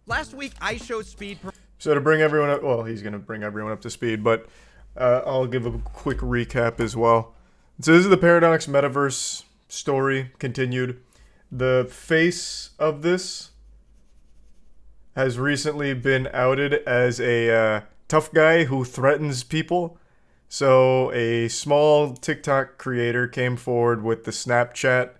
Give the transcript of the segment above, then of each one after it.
Last week, iShowSpeed. So to bring everyone up, well, he's going to bring everyone up to speed, but I'll give a quick recap as well. So this is the Paradox Metaverse story continued. The face of this has recently been outed as a tough guy who threatens people. So a small TikTok creator came forward with the Snapchat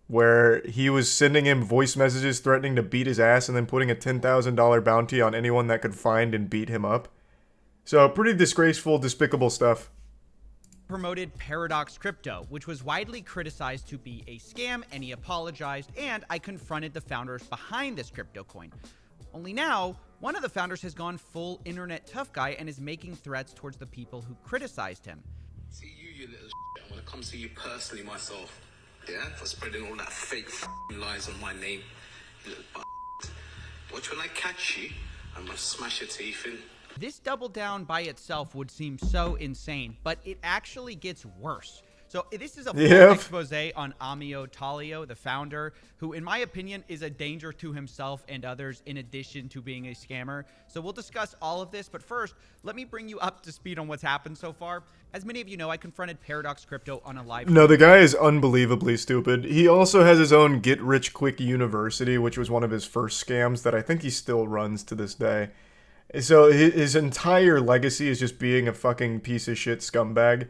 where he was sending him voice messages threatening to beat his ass and then putting a $10,000 bounty on anyone that could find and beat him up. So pretty disgraceful, despicable stuff. Promoted Paradox Crypto, which was widely criticized to be a scam, and he apologized, and I confronted the founders behind this crypto coin. Only now, one of the founders has gone full internet tough guy and is making threats towards the people who criticized him. See you little shit. I want to come see you personally myself. Yeah, for spreading all that fake lies on my name. You little watch when I catch you, I'm gonna smash your teeth in. This double down by itself would seem so insane, but it actually gets worse. So this is a full expose on Amio Talio, the founder, who in my opinion is a danger to himself and others in addition to being a scammer. So we'll discuss all of this, but first, let me bring you up to speed on what's happened so far. As many of you know, I confronted Paradox Crypto on a live No, the guy is unbelievably stupid. He also has his own Get Rich Quick University, which was one of his first scams that I think he still runs to this day. So his entire legacy is just being a fucking piece of shit scumbag.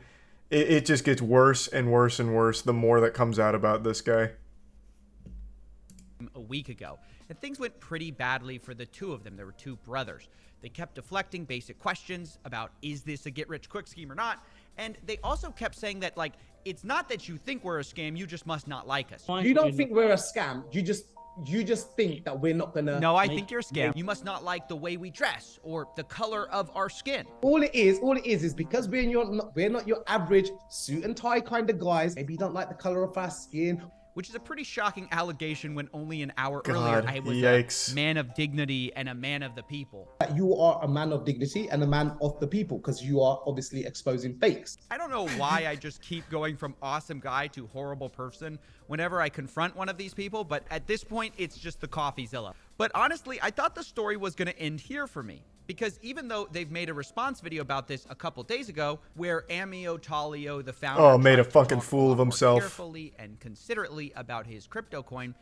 It just gets worse and worse and worse the more that comes out about this guy. A week ago, and things went pretty badly for the two of them. There were two brothers. They kept deflecting basic questions about, is this a get-rich-quick scheme or not? And they also kept saying that, like, it's not that you think we're a scam, you just must not like us. You don't think we're a scam, you just think that we're not gonna... No, I think you're a scam. You must not like the way we dress or the color of our skin. All it is because we're not your average suit and tie kind of guys. Maybe you don't like the color of our skin. Which is a pretty shocking allegation when only an hour God, earlier I was yikes. a man of dignity and a man of the people. That you are a man of dignity and a man of the people because you are obviously exposing fakes. I don't know why I just keep going from awesome guy to horrible person whenever I confront one of these people, but at this point, it's just the Coffeezilla. But honestly, I thought the story was going to end here for me. Because even though they've made a response video about this a couple days ago, where Amio Talio, the founder, made a fucking fool of himself carefully and considerately about his crypto coin,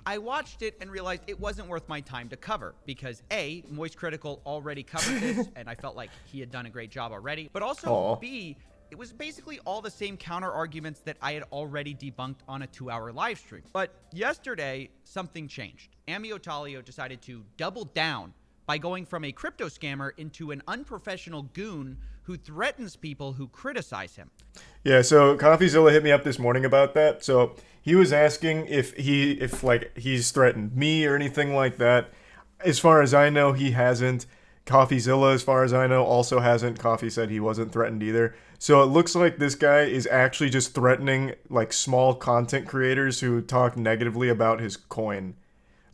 I watched it and realized it wasn't worth my time to cover because A, Moist Critical already covered this and I felt like he had done a great job already, but also B, it was basically all the same counter arguments that I had already debunked on a 2-hour live stream. But yesterday, something changed. Amio Talio decided to double down by going from a crypto scammer into an unprofessional goon who threatens people who criticize him. Yeah, so Coffeezilla hit me up this morning about that. So he was asking if he's threatened me or anything like that. As far as I know, he hasn't. Coffeezilla, as far as I know, also hasn't. Coffee said he wasn't threatened either. So it looks like this guy is actually just threatening like small content creators who talk negatively about his coin.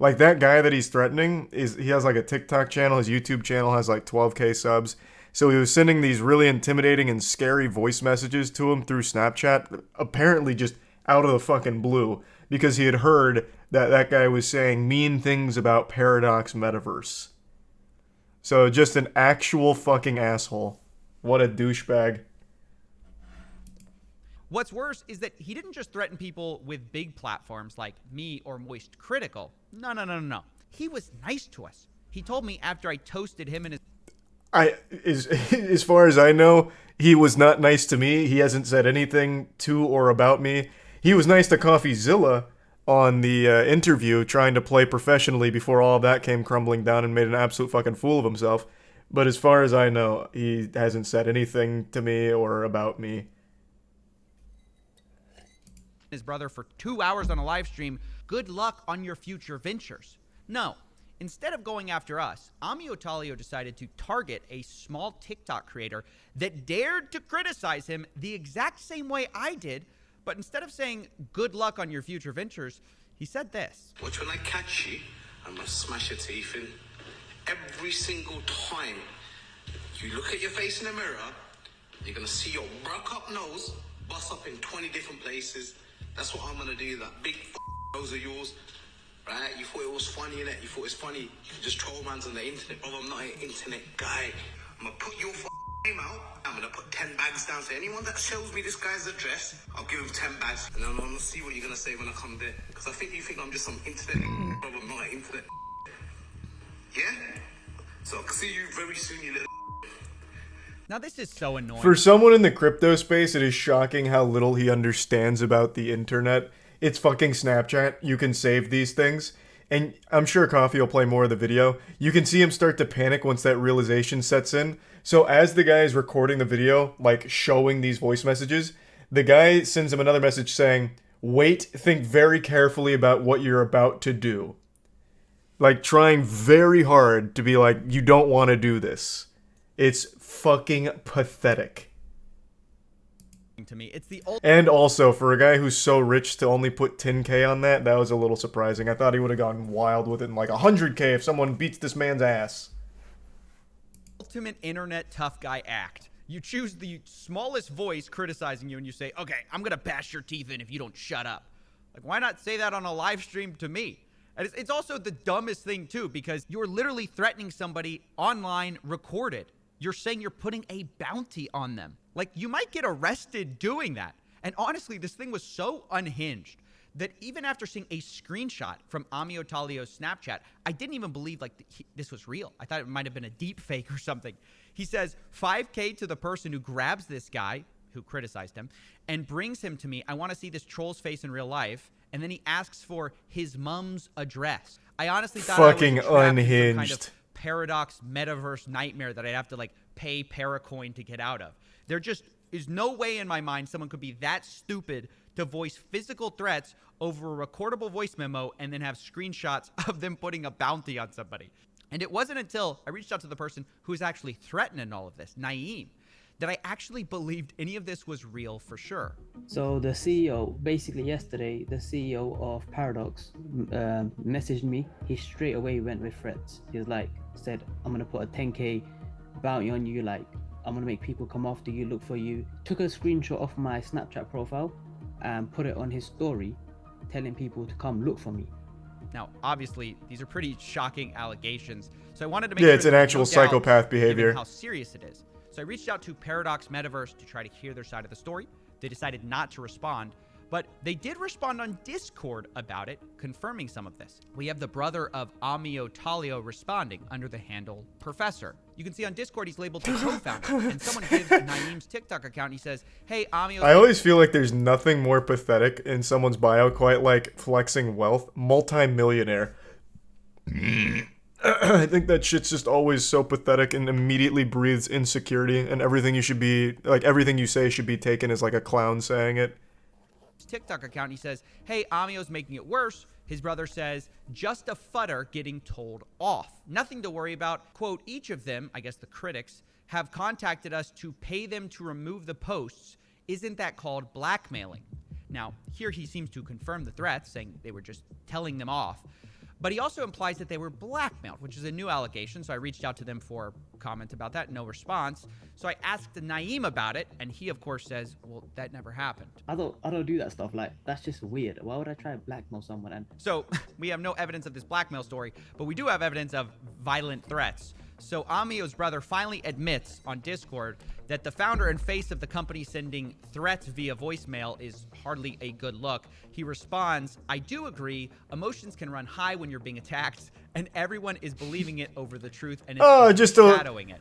Like that guy that he's threatening he has like a TikTok channel. His YouTube channel has like 12K subs. So he was sending these really intimidating and scary voice messages to him through Snapchat, apparently just out of the fucking blue, because he had heard that that guy was saying mean things about Paradox Metaverse. So just an actual fucking asshole. What a douchebag. What's worse is that he didn't just threaten people with big platforms like me or Moist Critical. No. He was nice to us. He told me after I toasted him and his... As far as I know, he was not nice to me. He hasn't said anything to or about me. He was nice to Coffeezilla on the interview, trying to play professionally before all of that came crumbling down and made an absolute fucking fool of himself. But as far as I know, he hasn't said anything to me or about me. His brother for 2 hours on a live stream, good luck on your future ventures. No, instead of going after us, Amio Talio decided to target a small TikTok creator that dared to criticize him the exact same way I did, but instead of saying good luck on your future ventures, he said this. Watch when I catch you, I'm gonna smash your teeth in. Every single time you look at your face in the mirror, you're gonna see your broke up nose bust up in 20 different places. That's what I'm gonna do, that big nose of yours. right? You thought it was funny, innit? You thought it's funny. You could just troll mans on the internet. Bro, I'm not an internet guy. I'm gonna put your name out. I'm gonna put 10 bags down. So anyone that shows me this guy's address, I'll give him 10 bags. And then I'm gonna see what you're gonna say when I come there. Because I think you think I'm just some internet. Bro, I'm not an internet. Yeah? So I'll see you very soon, you little. Now this is so annoying. For someone in the crypto space, it is shocking how little he understands about the internet. It's fucking Snapchat. You can save these things. And I'm sure Coffee will play more of the video. You can see him start to panic once that realization sets in. So as the guy is recording the video, like showing these voice messages, the guy sends him another message saying, "Wait, think very carefully about what you're about to do." Like trying very hard to be like, you don't want to do this. It's fucking pathetic. To me, it's the ultimate. And also, for a guy who's so rich to only put 10K on that, that was a little surprising. I thought he would have gone wild with it and like 100K if someone beats this man's ass. Ultimate internet tough guy act. You choose the smallest voice criticizing you and you say, okay, I'm gonna bash your teeth in if you don't shut up. Like, why not say that on a live stream to me? And it's also the dumbest thing too, because you're literally threatening somebody online recorded. You're saying you're putting a bounty on them. Like, you might get arrested doing that. And honestly, this thing was so unhinged that even after seeing a screenshot from Amio Talio's Snapchat, I didn't even believe like this was real. I thought it might have been a deep fake or something. He says 5K to the person who grabs this guy who criticized him and brings him to me. I want to see this troll's face in real life. And then he asks for his mom's address. I honestly thought fucking I was trapped in some unhinged kind of paradox metaverse nightmare that I'd have to like pay Paracoin to get out of. There just is no way in my mind someone could be that stupid to voice physical threats over a recordable voice memo and then have screenshots of them putting a bounty on somebody. And it wasn't until I reached out to the person who was actually threatening all of this, Naeem, that I actually believed any of this was real for sure. So the CEO, basically yesterday, the CEO of Paradox messaged me. He straight away went with threats. He was like, said, I'm gonna put a 10K bounty on you, like, I'm gonna make people come after you, look for you. Took a screenshot of my Snapchat profile and put it on his story, telling people to come look for me. Now, obviously, these are pretty shocking allegations. So I wanted to make sure it's an there's actual no doubt, psychopath given behavior. how serious it is. So I reached out to Paradox Metaverse to try to hear their side of the story. They decided not to respond, but they did respond on Discord about it, confirming some of this. We have the brother of Amio Talio responding under the handle Professor. You can see on Discord he's labeled the co-founder, and someone gives Naeem's TikTok account. And he says, "Hey, Amio." I always feel like there's nothing more pathetic in someone's bio, quite like flexing wealth. Multi-millionaire. I think that shit's just always so pathetic and immediately breathes insecurity, and everything you should be, like, everything you say should be taken as like a clown saying it. TikTok account. He says, "Hey, Amio's making it worse." His brother says, "Just a futter getting told off. Nothing to worry about." Quote, "Each of them," I guess the critics, "have contacted us to pay them to remove the posts. Isn't that called blackmailing?" Now, here he seems to confirm the threats, saying they were just telling them off. But he also implies that they were blackmailed, which is a new allegation. So I reached out to them for comment about that. No response. So I asked Naeem about it, and he, of course, says, well, that never happened. I don't do that stuff. Like, that's just weird. Why would I try to blackmail someone? And So we have no evidence of this blackmail story, but we do have evidence of violent threats. So Amio's brother finally admits on Discord that the founder and face of the company sending threats via voicemail is hardly a good look. He responds, "I do agree. Emotions can run high when you're being attacked, and everyone is believing it over the truth and is shadowing it."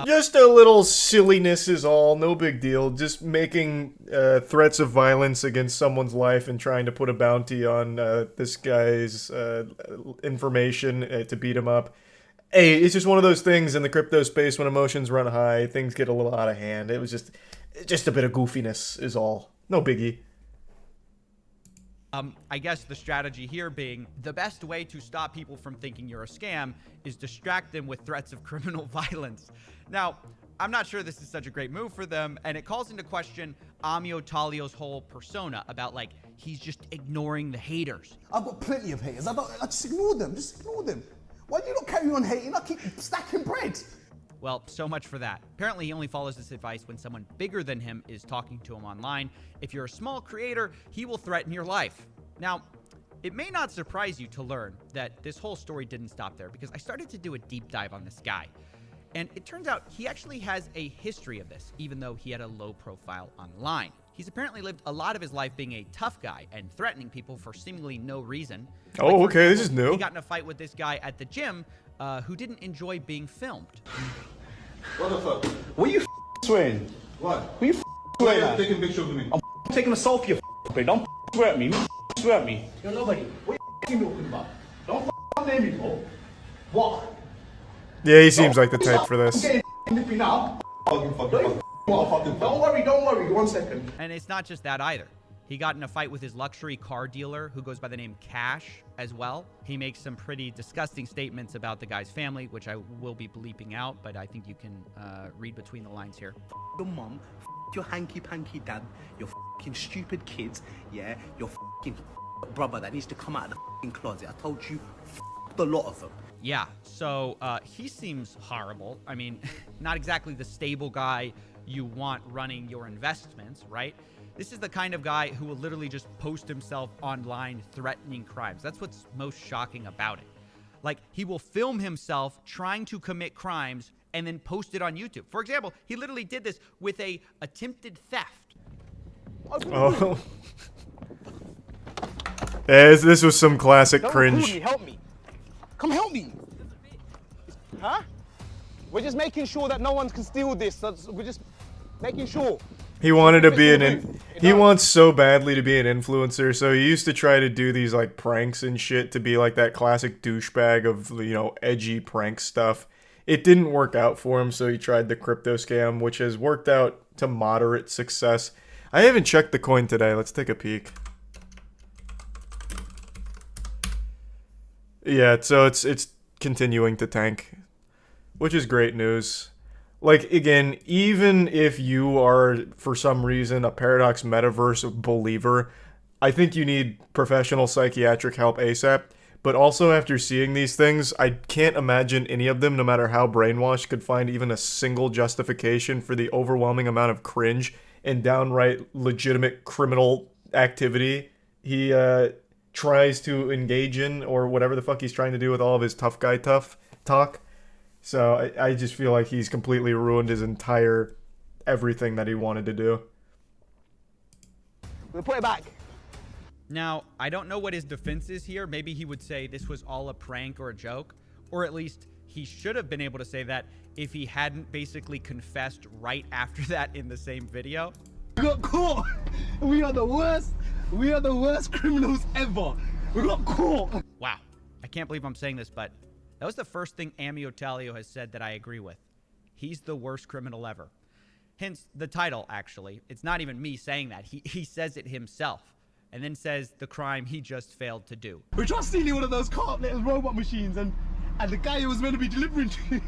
Just a little silliness is all, no big deal. Just making threats of violence against someone's life and trying to put a bounty on this guy's information to beat him up. Hey, it's just one of those things in the crypto space when emotions run high, things get a little out of hand. It was just a bit of goofiness is all. No biggie. I guess the strategy here being the best way to stop people from thinking you're a scam is distract them with threats of criminal violence. Now, I'm not sure this is such a great move for them, and it calls into question Amio Talio's whole persona about, like, he's just ignoring the haters. I've got plenty of haters. I just ignore them. Just ignore them. Why do you not carry on hating? I keep stacking bread. Well, so much for that. Apparently, he only follows this advice when someone bigger than him is talking to him online. If you're a small creator, he will threaten your life. Now, It may not surprise you to learn that this whole story didn't stop there, because I started to do a deep dive on this guy. And it turns out he actually has a history of this, even though he had a low profile online. He's apparently lived a lot of his life being a tough guy and threatening people for seemingly no reason. Oh, Like, for okay, this example, is new. He got in a fight with this guy at the gym who didn't enjoy being filmed. What the fuck? What are you swearing? What? Who you swearing Why are at? you taking a picture of me? I'm taking a selfie, you bitch. Don't swear at me. Swear at me. You're nobody. What are you talking about? Don't name me, bro. What? Yeah, he seems like the type for this. I'm getting nippy now. Don't worry. 1 second. And it's not just that either. He got in a fight with his luxury car dealer, who goes by the name Cash, as well. He makes some pretty disgusting statements about the guy's family, which I will be bleeping out, but I think you can read between the lines here. Your mum, your hanky-panky dad, your fucking stupid kids, yeah, your fucking brother that needs to come out of the fucking closet. I told you, the lot of them. Yeah, so he seems horrible. I mean, not exactly the stable guy you want running your investments, right? This is the kind of guy who will literally just post himself online threatening crimes. That's what's most shocking about it. Like, he will film himself trying to commit crimes and then post it on YouTube. For example, he literally did this with a attempted theft. Oh. Yeah, this was some classic cringe. Help me. Come help me. Huh? We're just making sure that no one can steal this. We're just making sure. He wanted to be he wants so badly to be an influencer, so he used to try to do these like pranks and shit to be like that classic douchebag of, you know, edgy prank stuff. It didn't work out for him, so he tried the crypto scam, which has worked out to moderate success. I haven't checked the coin today. Let's take a peek. Yeah, so it's continuing to tank, which is great news. Like, again, even if you are, for some reason, a Paradox Metaverse believer, I think you need professional psychiatric help ASAP. But also, after seeing these things, I can't imagine any of them, no matter how brainwashed, could find even a single justification for the overwhelming amount of cringe and downright legitimate criminal activity he tries to engage in, or whatever the fuck he's trying to do with all of his tough guy tough talk. So I just feel like he's completely ruined his entire everything that he wanted to do. We'll put it back. Now, I don't know what his defense is here. Maybe he would say this was all a prank or a joke, or at least he should have been able to say that if he hadn't basically confessed right after that in the same video. We got caught. We are the worst. We are the worst criminals ever. We got caught. Wow. I can't believe I'm saying this, but that was the first thing Amio Talio has said that I agree with. He's the worst criminal ever. Hence the title, actually. It's not even me saying that. He says it himself, and then says the crime he just failed to do. We tried stealing one of those carpet robot machines, and the guy who was meant to be delivering to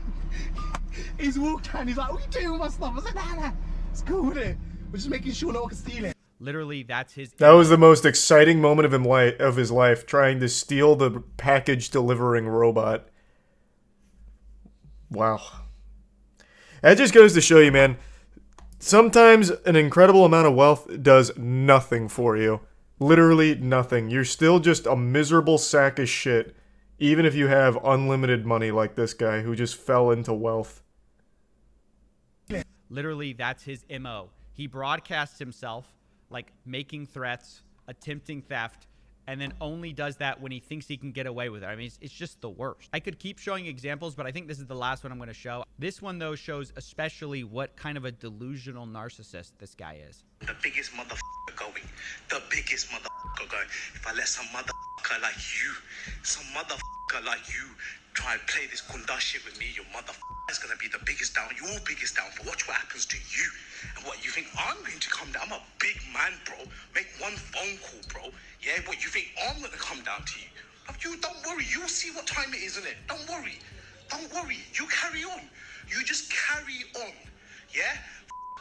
he's walked out and he's like, what are you doing with my stuff? I said, nah, it's cool with it. We're just making sure no one can steal it. Literally, that's his... That was the most exciting moment of his life, trying to steal the package delivering robot. Wow. That just goes to show you, man, sometimes an incredible amount of wealth does nothing for you. Literally nothing. You're still just a miserable sack of shit, even if you have unlimited money like this guy who just fell into wealth. Literally, that's his MO. He broadcasts himself, like, making threats, attempting theft, and then only does that when he thinks he can get away with it. I mean, it's just the worst. I could keep showing examples, but I think this is the last one I'm going to show. This one, though, shows especially what kind of a delusional narcissist this guy is. The biggest motherfucker going. The biggest motherfucker going. If I let some motherfucker like you try and play this kunda shit with me, your motherfucker's gonna be the biggest down, your biggest downfall. Watch what happens to you. And what, you think I'm going to come down? I'm a big man, bro. Make one phone call, bro. Yeah, what, you think I'm gonna come down to you? But you don't worry, you'll see what time it is, isn't it? Don't worry. Don't worry. You carry on. You just carry on. Yeah?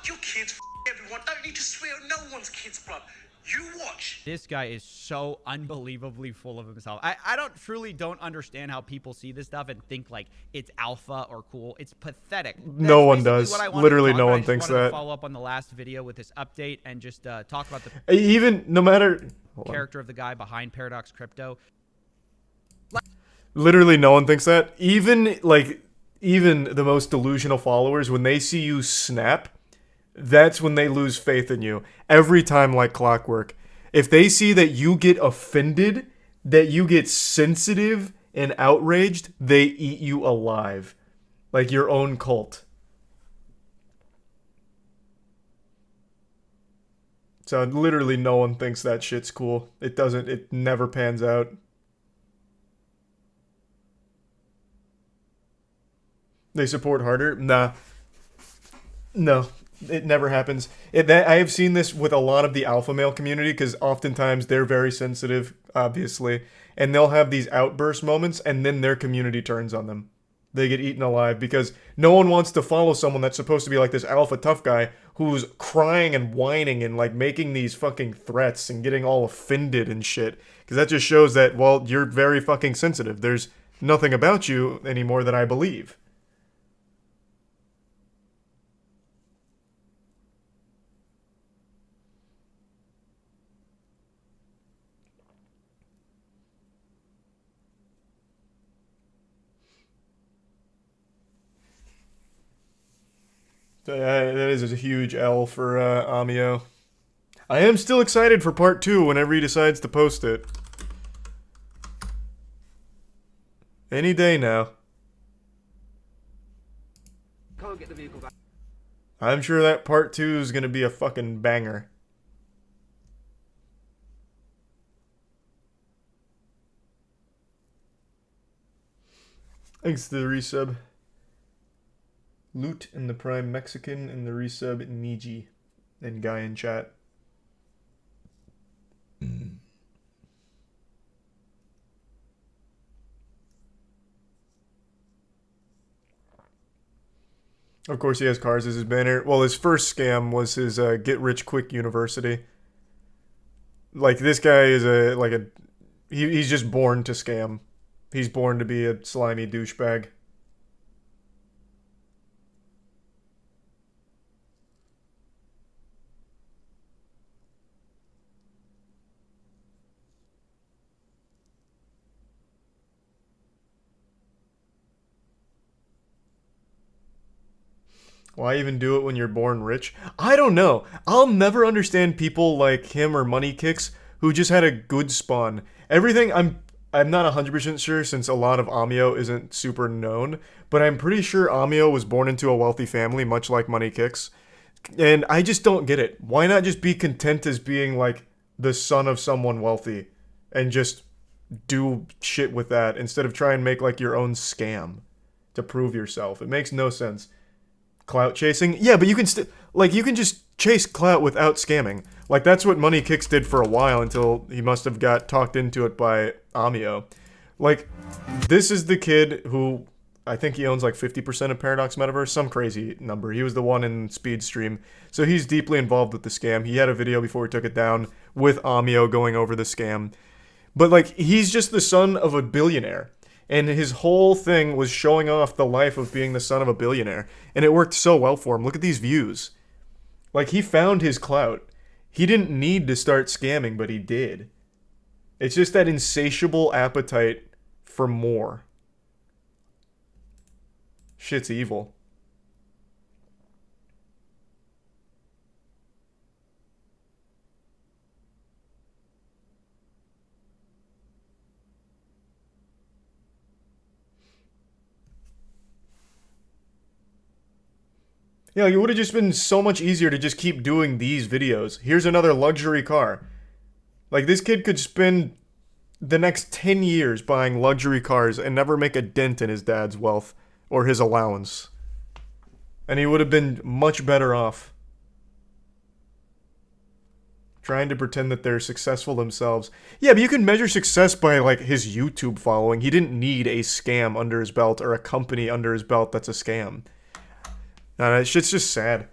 Your kids, everyone. Don't need to swear on no one's kids, bruv. You watch. This guy is so unbelievably full of himself. I truly don't understand how people see this stuff and think like it's alpha or cool. It's pathetic. No one basically does. what I wanted to Literally talk no about. one I just thinks wanted to that. follow up on the last video with this update and just talk about the Even no matter character of the guy behind Paradox Crypto. literally no one thinks that. Even the most delusional followers, when they see you snap, that's when they lose faith in you. Every time, like clockwork. If they see that you get offended, that you get sensitive and outraged, they eat you alive. Like your own cult. So literally no one thinks that shit's cool. It never pans out. They support harder? Nah. No, it never happens. I have seen this with a lot of the alpha male community, because oftentimes they're very sensitive, obviously, and they'll have these outburst moments, and then their community turns on them. They get eaten alive because no one wants to follow someone that's supposed to be like this alpha tough guy who's crying and whining and like making these fucking threats and getting all offended and shit. Because that just shows that, well, you're very fucking sensitive. There's nothing about you anymore that I believe. So, that is a huge L for Amio. I am still excited for part 2 whenever he decides to post it. Any day now. Can't get the vehicle back. I'm sure that part 2 is going to be a fucking banger. Thanks to the resub. Loot in the Prime Mexican and the resub Niji and guy in chat. Of course, he has cars as his banner. Well, his first scam was his get rich quick university. Like, this guy is he's just born to scam. He's born to be a slimy douchebag. Why even do it when you're born rich? I don't know. I'll never understand people like him or Money Kicks who just had a good spawn. Everything, I'm not 100% sure since a lot of Amio isn't super known, but I'm pretty sure Amio was born into a wealthy family, much like Money Kicks. And I just don't get it. Why not just be content as being like the son of someone wealthy and just do shit with that instead of try and make like your own scam to prove yourself? It makes no sense. Clout chasing? Yeah, but you can you can just chase clout without scamming. Like, that's what Money Kicks did for a while until he must have got talked into it by Amio. Like, this is the kid who, I think he owns like 50% of Paradox Metaverse, some crazy number. He was the one in Speed Stream. So he's deeply involved with the scam. He had a video before he took it down with Amio going over the scam. But like, he's just the son of a billionaire. And his whole thing was showing off the life of being the son of a billionaire. And it worked so well for him. Look at these views. Like, he found his clout. He didn't need to start scamming, but he did. It's just that insatiable appetite for more. Shit's evil. Yeah, it would have just been so much easier to just keep doing these videos. Here's another luxury car. Like, this kid could spend the next 10 years buying luxury cars and never make a dent in his dad's wealth or his allowance. And he would have been much better off. Trying to pretend that they're successful themselves. Yeah, but you can measure success by, like, his YouTube following. He didn't need a scam under his belt or a company under his belt that's a scam. No, shit's just sad.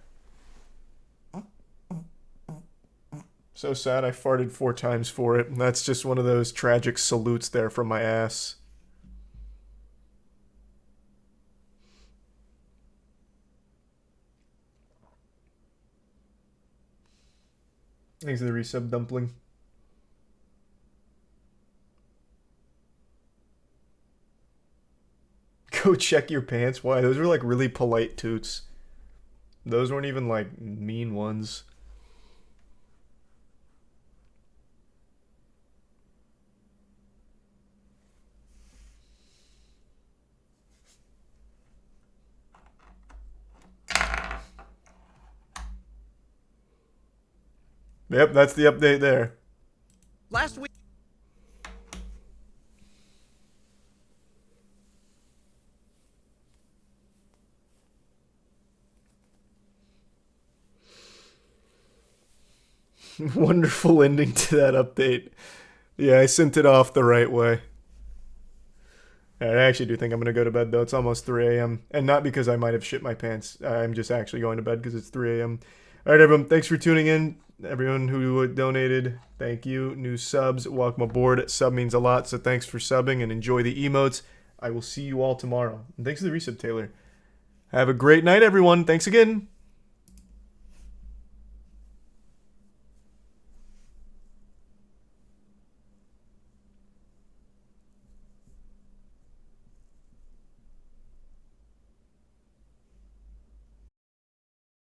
So sad I farted 4 times for it. That's just one of those tragic salutes there from my ass. Thanks for the resub, Dumpling. Go check your pants. Why? Those were like really polite toots. Those weren't even like mean ones. Yep, that's the update there. Last week. Wonderful ending to that update. Yeah, I sent it off the right way. I actually do think I'm going to go to bed, though. It's almost 3 a.m. And not because I might have shit my pants. I'm just actually going to bed because it's 3 a.m. All right, everyone. Thanks for tuning in. Everyone who donated, thank you. New subs, welcome aboard. Sub means a lot, so thanks for subbing and enjoy the emotes. I will see you all tomorrow. And thanks for the resub, Taylor. Have a great night, everyone. Thanks again.